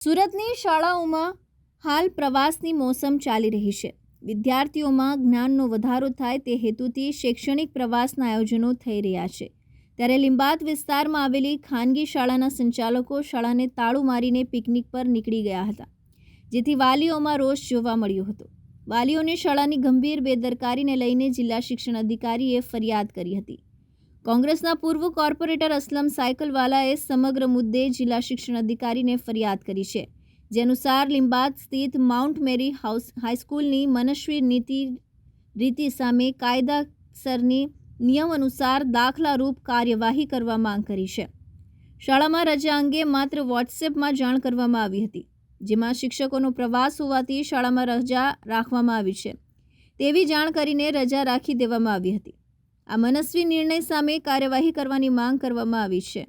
સુરતની શાળાઓમાં હાલ પ્રવાસની મોસમ ચાલી રહી છે। વિદ્યાર્થીઓમાં જ્ઞાનનો વધારો થાય તે હેતુથી શૈક્ષણિક પ્રવાસના આયોજનો થઈ રહ્યા છે। ત્યારે લીંબાદ વિસ્તારમાં આવેલી ખાનગી શાળાના સંચાલકો શાળાને તાળું મારીને પિકનિક પર નીકળી ગયા હતા, જેથી વાલીઓમાં રોષ જોવા મળ્યો હતો। વાલીઓને શાળાની ગંભીર બેદરકારીને લઈને જિલ્લા શિક્ષણ અધિકારીએ ફરિયાદ કરી હતી। કોંગ્રેસના પૂર્વ કોર્પોરેટર અસલમ સાયકલવાલાએ સમગ્ર મુદ્દે જિલ્લા શિક્ષણ અધિકારીને ફરિયાદ કરી છે, જે અનુસાર લીંબાદ સ્થિત માઉન્ટ મેરી હાઈસ્કૂલની મનસ્વી રીતિ સામે કાયદાસરની નિયમ અનુસાર દાખલારૂપ કાર્યવાહી કરવા માંગ કરી છે। શાળામાં રજા અંગે માત્ર વોટ્સએપમાં જાણ કરવામાં આવી હતી, જેમાં શિક્ષકોનો પ્રવાસ હોવાથી શાળામાં રજા રાખવામાં આવી છે તેવી જાણ કરીને રજા રાખી દેવામાં આવી હતી। આ મનસ્વી નિર્ણય સામે કાર્યવાહી કરવાની માંગ કરવામાં આવી છે।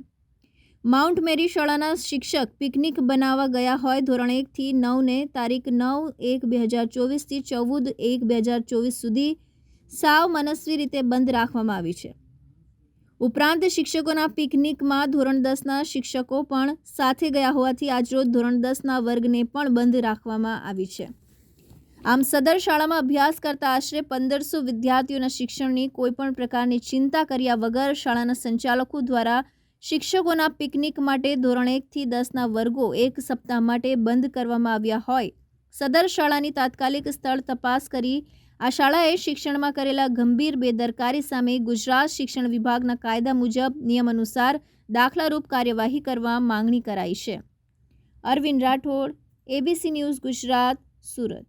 માઉન્ટ મેરી શાળાના શિક્ષક પિકનિક બનાવવા ગયા હોય ધોરણ 1 થી 9 ને તારીખ 9/1/2024 થી 14/1/2024 સુધી સાવ મનસ્વી રીતે બંધ રાખવામાં આવી છે। ઉપરાંત શિક્ષકોના પિકનિકમાં ધોરણ 10ના શિક્ષકો પણ સાથે ગયા હોવાથી આજરોજ ધોરણ 10ના વર્ગને પણ બંધ રાખવામાં આવી છે। આમ સદર શાળામાં અભ્યાસ કરતા આશરે 1500 વિદ્યાર્થીઓના શિક્ષણની કોઈપણ પ્રકારની ચિંતા કર્યા વગર શાળાના સંચાલકો દ્વારા શિક્ષકોના પિકનિક માટે ધોરણ 1 થી 10ના વર્ગો એક સપ્તાહ માટે બંધ કરવામાં આવ્યા હોય, સદર શાળાની તાત્કાલિક સ્થળ તપાસ કરી આ શાળાએ શિક્ષણમાં કરેલા ગંભીર બેદરકારી સામે ગુજરાત શિક્ષણ વિભાગના કાયદા મુજબ નિયમ અનુસાર દાખલારૂપ કાર્યવાહી કરવા માંગણી કરાઈ છે। Arvind Rathod, ABC news Gujarat, Surat.